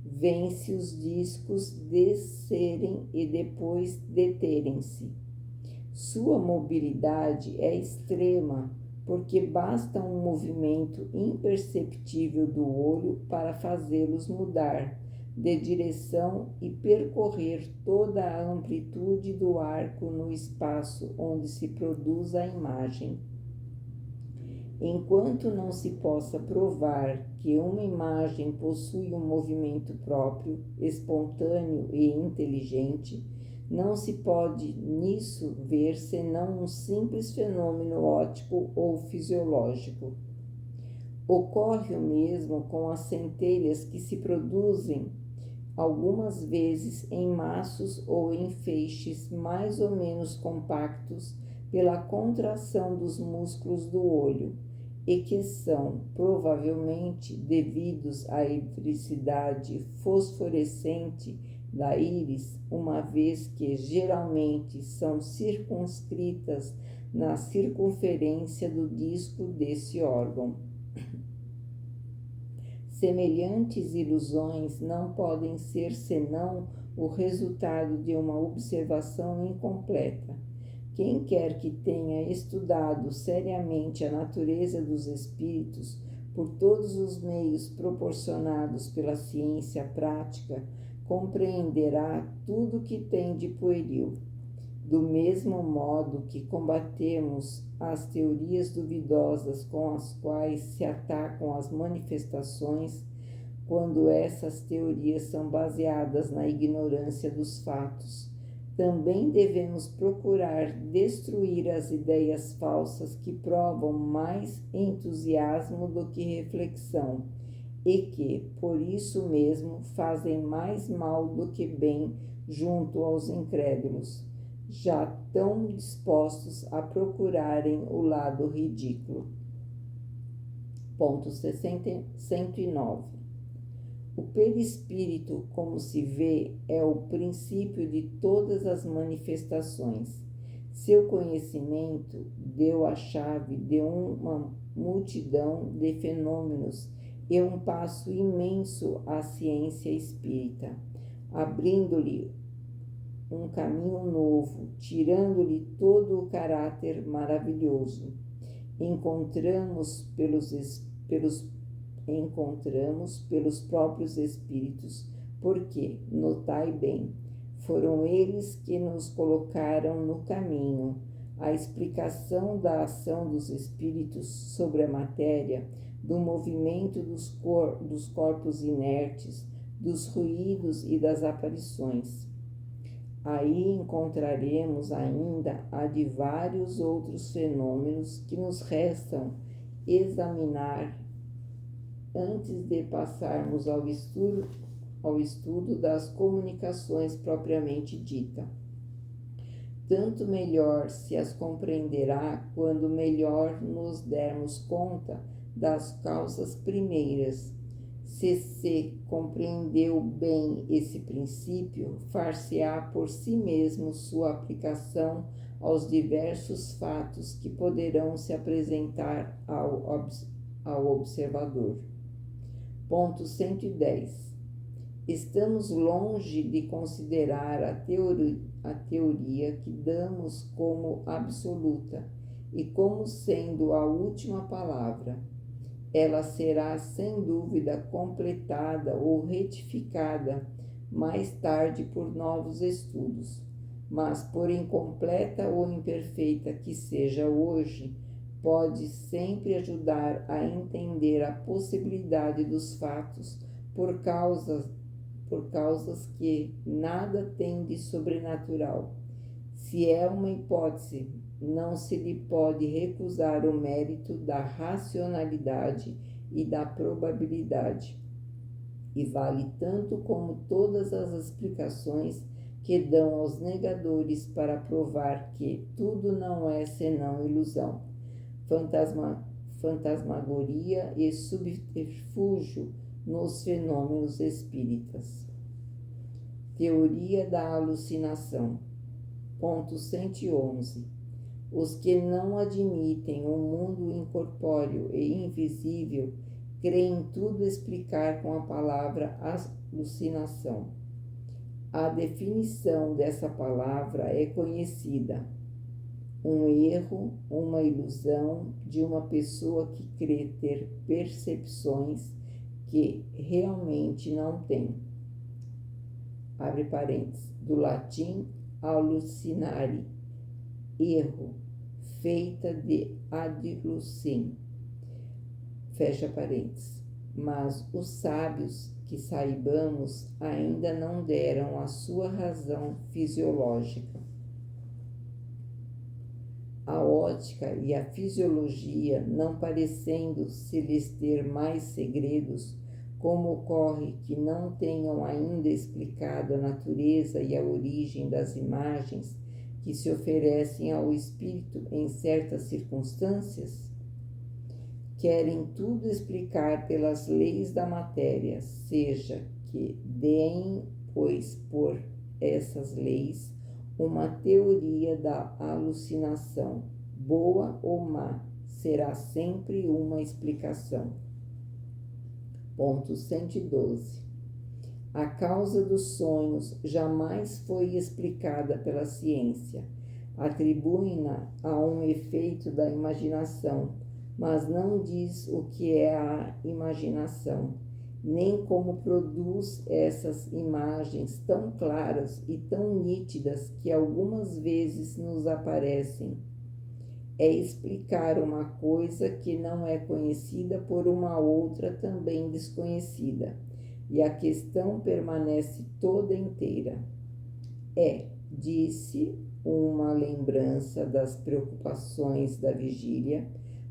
vê-se os discos descerem e depois deterem-se. Sua mobilidade é extrema, porque basta um movimento imperceptível do olho para fazê-los mudar de direção e percorrer toda a amplitude do arco no espaço onde se produz a imagem. Enquanto não se possa provar que uma imagem possui um movimento próprio, espontâneo e inteligente, não se pode nisso ver senão um simples fenômeno óptico ou fisiológico. Ocorre o mesmo com as centelhas que se produzem algumas vezes em maços ou em feixes mais ou menos compactos pela contração dos músculos do olho, e que são provavelmente devidos à eletricidade fosforescente da íris, uma vez que geralmente são circunscritas na circunferência do disco desse órgão. Semelhantes ilusões não podem ser senão o resultado de uma observação incompleta. Quem quer que tenha estudado seriamente a natureza dos espíritos por todos os meios proporcionados pela ciência prática, compreenderá tudo que tem de pueril. Do mesmo modo que combatemos as teorias duvidosas com as quais se atacam as manifestações, quando essas teorias são baseadas na ignorância dos fatos, também devemos procurar destruir as ideias falsas que provam mais entusiasmo do que reflexão e que, por isso mesmo, fazem mais mal do que bem junto aos incrédulos, já tão dispostos a procurarem o lado ridículo. Ponto 109. O perispírito, como se vê, é o princípio de todas as manifestações. Seu conhecimento deu a chave de uma multidão de fenômenos e um passo imenso à ciência espírita, abrindo-lhe um caminho novo, tirando-lhe todo o caráter maravilhoso. Encontramos pelos próprios espíritos, porque, notai bem, foram eles que nos colocaram no caminho. A explicação da ação dos espíritos sobre a matéria, do movimento dos corpos inertes, dos ruídos e das aparições. Aí encontraremos ainda a de vários outros fenômenos que nos restam examinar antes de passarmos ao estudo das comunicações propriamente dita. Tanto melhor se as compreenderá quando melhor nos dermos conta das causas primeiras. Se compreendeu bem esse princípio, far-se-á por si mesmo sua aplicação aos diversos fatos que poderão se apresentar ao observador. Ponto 110. Estamos longe de considerar a teoria que damos como absoluta e como sendo a última palavra. Ela será sem dúvida completada ou retificada mais tarde por novos estudos, mas por incompleta ou imperfeita que seja hoje, pode sempre ajudar a entender a possibilidade dos fatos por causas que nada têm de sobrenatural. Se é uma hipótese, não se lhe pode recusar o mérito da racionalidade e da probabilidade, e vale tanto como todas as explicações que dão aos negadores para provar que tudo não é senão ilusão, fantasmagoria e subterfúgio nos fenômenos espíritas. Teoria da alucinação. Ponto 111. Os que não admitem o mundo incorpóreo e invisível creem tudo explicar com a palavra alucinação. A definição dessa palavra é conhecida: um erro, uma ilusão de uma pessoa que crê ter percepções que realmente não tem. Abre parênteses, do latim hallucinare, erro, feita de adlucin, fecha parênteses. Mas os sábios, que saibamos, ainda não deram a sua razão fisiológica. A ótica e a fisiologia, não parecendo se lhes ter mais segredos, como ocorre que não tenham ainda explicado a natureza e a origem das imagens que se oferecem ao espírito em certas circunstâncias, querem tudo explicar pelas leis da matéria, seja que deem, pois, por essas leis, uma teoria da alucinação, boa ou má, será sempre uma explicação. Ponto 112. A causa dos sonhos jamais foi explicada pela ciência. Atribui-na a um efeito da imaginação, mas não diz o que é a imaginação. nem como produz essas imagens tão claras e tão nítidas que algumas vezes nos aparecem. É explicar uma coisa que não é conhecida por uma outra também desconhecida, e a questão permanece toda inteira. Disse, uma lembrança das preocupações da vigília,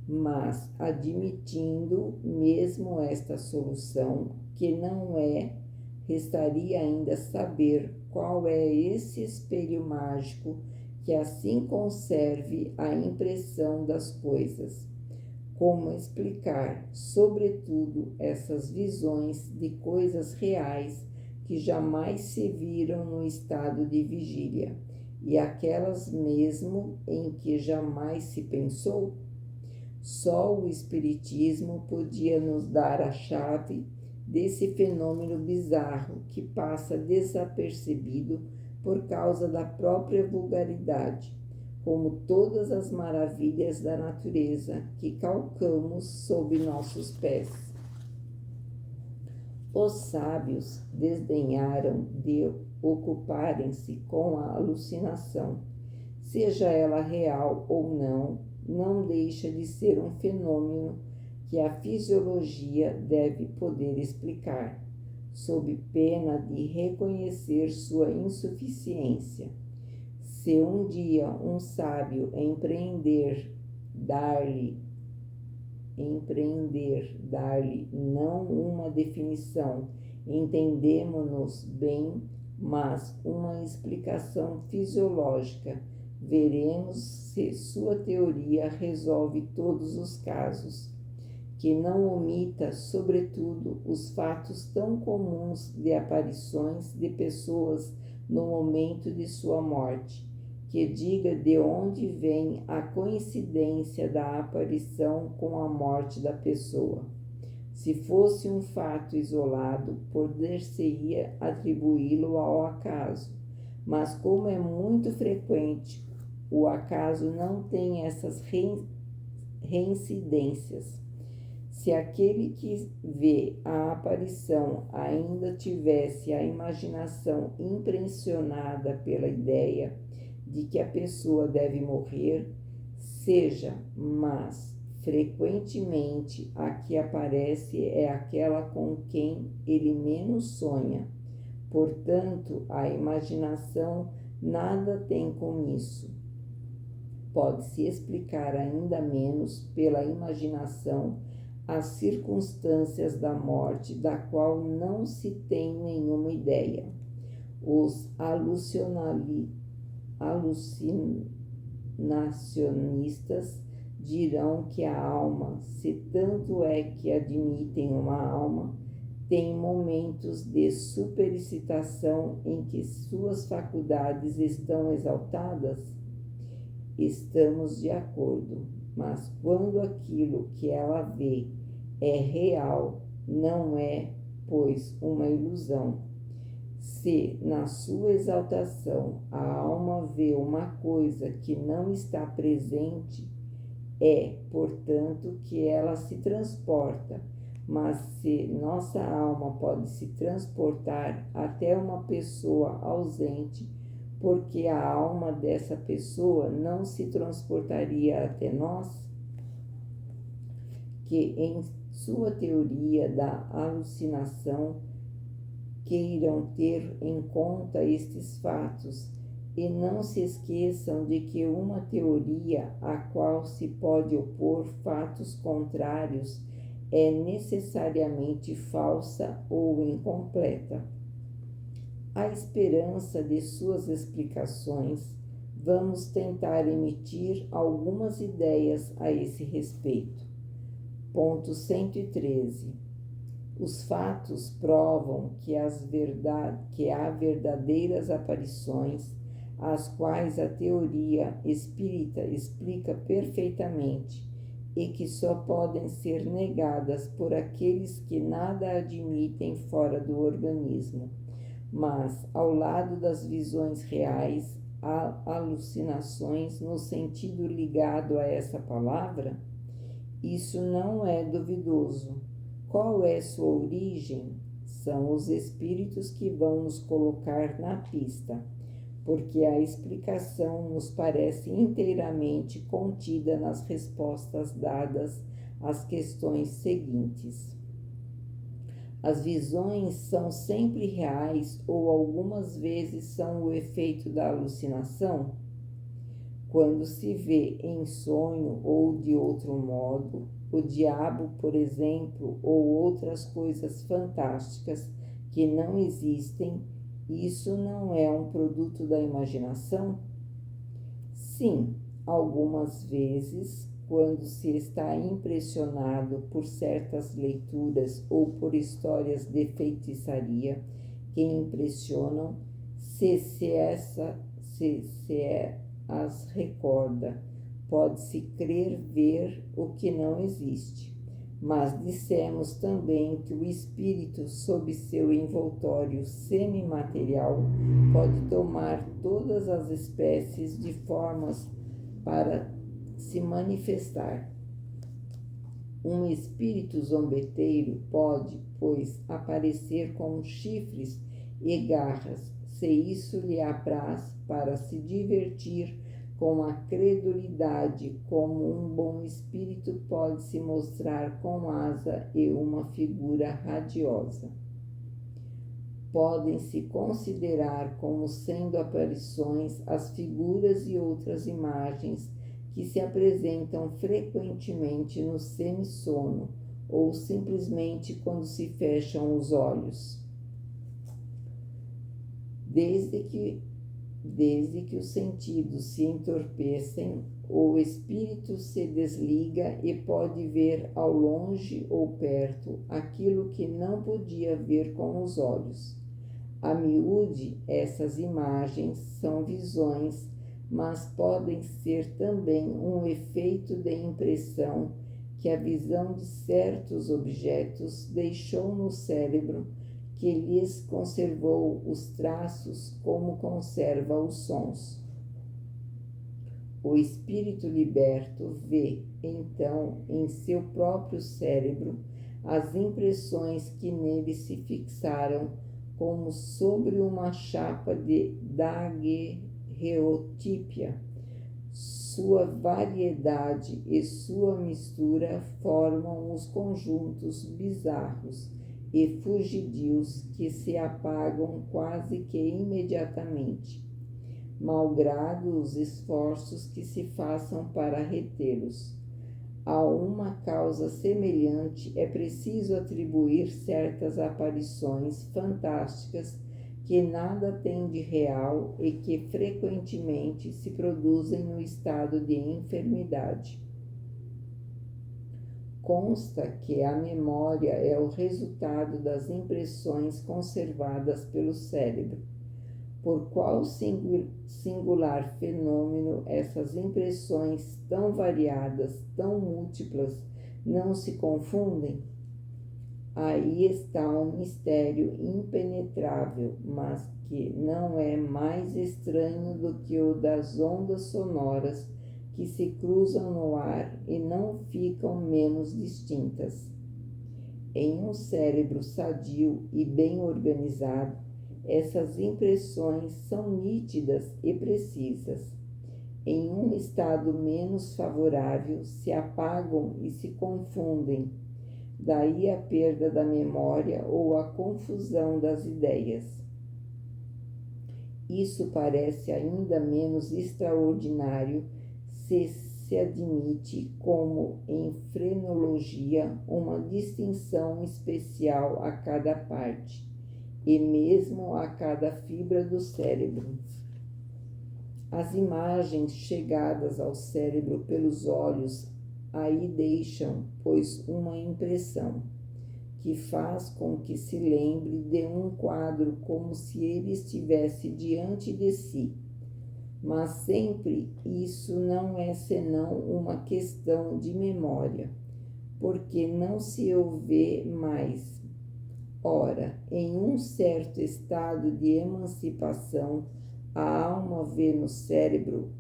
mas admitindo mesmo esta solução, que não restaria ainda saber qual é esse espelho mágico que assim conserve a impressão das coisas. Como explicar, sobretudo, essas visões de coisas reais que jamais se viram no estado de vigília, e aquelas mesmo em que jamais se pensou? Só o Espiritismo podia nos dar a chave desse fenômeno bizarro que passa desapercebido por causa da própria vulgaridade, como todas as maravilhas da natureza que calcamos sob nossos pés. Os sábios desdenharam de ocuparem-se com a alucinação. Seja ela real ou não deixa de ser um fenômeno que a fisiologia deve poder explicar, sob pena de reconhecer sua insuficiência. Se um dia um sábio empreender dar-lhe não uma definição, entendemo-nos bem, mas uma explicação fisiológica, veremos se sua teoria resolve todos os casos, que não omita, sobretudo, os fatos tão comuns de aparições de pessoas no momento de sua morte, que diga de onde vem a coincidência da aparição com a morte da pessoa. Se fosse um fato isolado, poder-se-ia atribuí-lo ao acaso, mas como é muito frequente, o acaso não tem essas reincidências. Se aquele que vê a aparição ainda tivesse a imaginação impressionada pela ideia de que a pessoa deve morrer, mas frequentemente a que aparece é aquela com quem ele menos sonha. Portanto, a imaginação nada tem com isso. Pode-se explicar ainda menos pela imaginação as circunstâncias da morte, da qual não se tem nenhuma ideia. Os alucinacionistas dirão que a alma, se tanto é que admitem uma alma, tem momentos de superexcitação em que suas faculdades estão exaltadas. Estamos de acordo, mas quando aquilo que ela vê é real, não é, pois, uma ilusão. Se, na sua exaltação, a alma vê uma coisa que não está presente, portanto, que ela se transporta. Mas se nossa alma pode se transportar até uma pessoa ausente, porque a alma dessa pessoa não se transportaria até nós? Que em sua teoria da alucinação queiram ter em conta estes fatos e não se esqueçam de que uma teoria a qual se pode opor fatos contrários é necessariamente falsa ou incompleta. À esperança de suas explicações, vamos tentar emitir algumas ideias a esse respeito. Ponto 113. Os fatos provam que há verdadeiras aparições, as quais a teoria espírita explica perfeitamente e que só podem ser negadas por aqueles que nada admitem fora do organismo. Mas, ao lado das visões reais, há alucinações no sentido ligado a essa palavra? Isso não é duvidoso. Qual é sua origem? São os espíritos que vão nos colocar na pista, porque a explicação nos parece inteiramente contida nas respostas dadas às questões seguintes. As visões são sempre reais ou algumas vezes são o efeito da alucinação? Quando se vê em sonho ou de outro modo, o diabo, por exemplo, ou outras coisas fantásticas que não existem, isso não é um produto da imaginação? Sim, algumas vezes, quando se está impressionado por certas leituras ou por histórias de feitiçaria que impressionam, se as recorda, pode-se crer ver o que não existe. Mas dissemos também que o espírito, sob seu envoltório semimaterial, pode tomar todas as espécies de formas para se manifestar. Um espírito zombeteiro pode, pois, aparecer com chifres e garras, se isso lhe apraz, para se divertir com a credulidade, como um bom espírito pode se mostrar com asa e uma figura radiosa. Podem-se considerar como sendo aparições as figuras e outras imagens que se apresentam frequentemente no semissono ou simplesmente quando se fecham os olhos. Desde que os sentidos se entorpecem, o espírito se desliga e pode ver ao longe ou perto aquilo que não podia ver com os olhos. A miúde, essas imagens são visões, mas podem ser também um efeito de impressão que a visão de certos objetos deixou no cérebro, que lhes conservou os traços como conserva os sons. O espírito liberto vê, então, em seu próprio cérebro, as impressões que nele se fixaram como sobre uma chapa de daguerreotípia. Sua variedade e sua mistura formam os conjuntos bizarros e fugidios que se apagam quase que imediatamente, malgrado os esforços que se façam para retê-los. A uma causa semelhante é preciso atribuir certas aparições fantásticas que nada têm de real e que frequentemente se produzem no estado de enfermidade. Consta que a memória é o resultado das impressões conservadas pelo cérebro. Por qual singular fenômeno essas impressões tão variadas, tão múltiplas, não se confundem? Aí está um mistério impenetrável, mas que não é mais estranho do que o das ondas sonoras que se cruzam no ar e não ficam menos distintas. Em um cérebro sadio e bem organizado, essas impressões são nítidas e precisas. Em um estado menos favorável, se apagam e se confundem. Daí a perda da memória ou a confusão das ideias. Isso parece ainda menos extraordinário se admite, como em frenologia, uma distinção especial a cada parte, e mesmo a cada fibra do cérebro. As imagens chegadas ao cérebro pelos olhos aí deixam, pois, uma impressão, que faz com que se lembre de um quadro como se ele estivesse diante de si. Mas sempre isso não é senão uma questão de memória, porque não se o vê mais. Ora, em um certo estado de emancipação, a alma vê no cérebro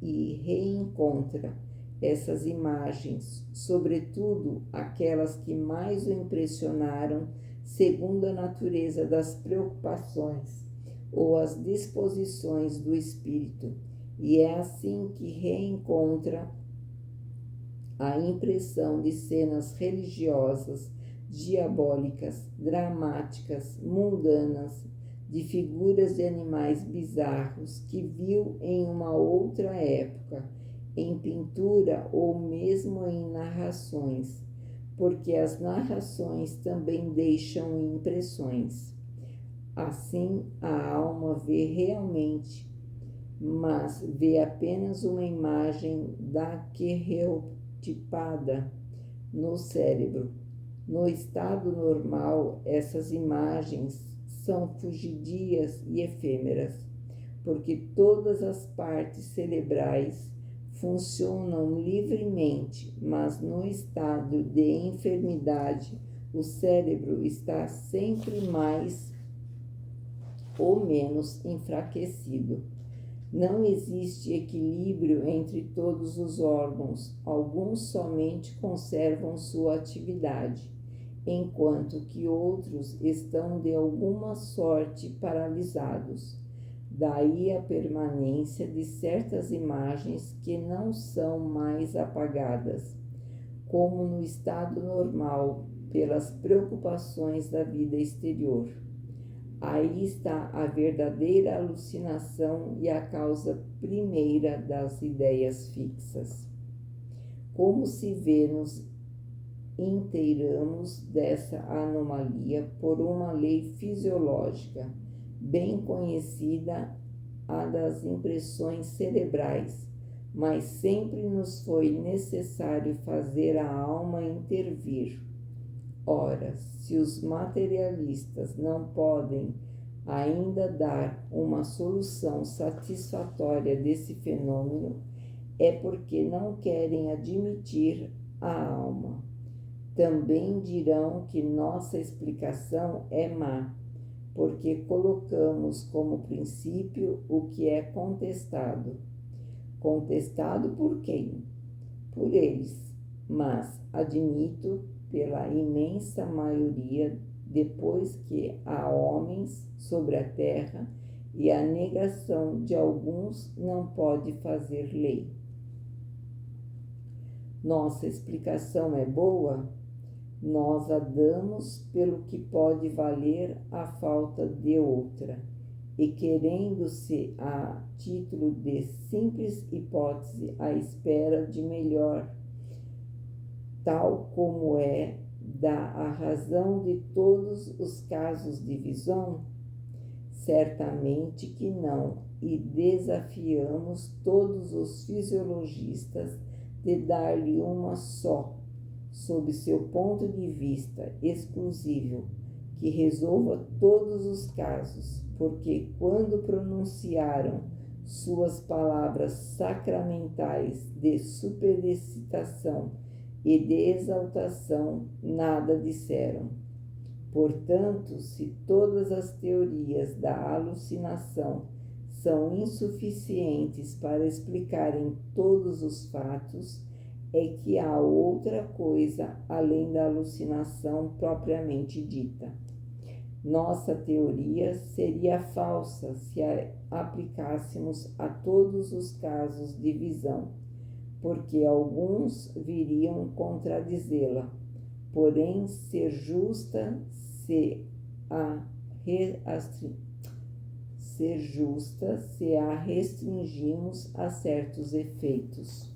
e reencontra, essas imagens, sobretudo aquelas que mais o impressionaram segundo a natureza das preocupações ou as disposições do espírito, e é assim que reencontra a impressão de cenas religiosas, diabólicas, dramáticas, mundanas, de figuras de animais bizarros que viu em uma outra época, em pintura ou mesmo em narrações, porque as narrações também deixam impressões. Assim, a alma vê realmente, mas vê apenas uma imagem daguerreotipada no cérebro. No estado normal, essas imagens são fugidias e efêmeras, porque todas as partes cerebrais funcionam livremente, mas no estado de enfermidade, o cérebro está sempre mais ou menos enfraquecido. Não existe equilíbrio entre todos os órgãos, alguns somente conservam sua atividade, enquanto que outros estão de alguma sorte paralisados. Daí a permanência de certas imagens que não são mais apagadas, como no estado normal, pelas preocupações da vida exterior. Aí está a verdadeira alucinação e a causa primeira das ideias fixas. Como se vê, nos inteiramos dessa anomalia por uma lei fisiológica, bem conhecida, a das impressões cerebrais, mas sempre nos foi necessário fazer a alma intervir. Ora, se os materialistas não podem ainda dar uma solução satisfatória desse fenômeno, é porque não querem admitir a alma. Também dirão que nossa explicação é má, porque colocamos como princípio o que é contestado. Contestado por quem? Por eles, mas admito pela imensa maioria, depois que há homens sobre a terra, e a negação de alguns não pode fazer lei. Nossa explicação é boa? Nós a damos pelo que pode valer a falta de outra, e querendo-se a título de simples hipótese à espera de melhor, tal como é da a razão de todos os casos de visão? Certamente que não, e desafiamos todos os fisiologistas de dar-lhe uma só, sob seu ponto de vista exclusivo, que resolva todos os casos, porque quando pronunciaram suas palavras sacramentais de superexcitação e de exaltação, nada disseram. Portanto, se todas as teorias da alucinação são insuficientes para explicarem todos os fatos, é que há outra coisa além da alucinação propriamente dita. Nossa teoria seria falsa se a aplicássemos a todos os casos de visão, porque alguns viriam contradizê-la. Porém, ser justa se a restringimos a certos efeitos.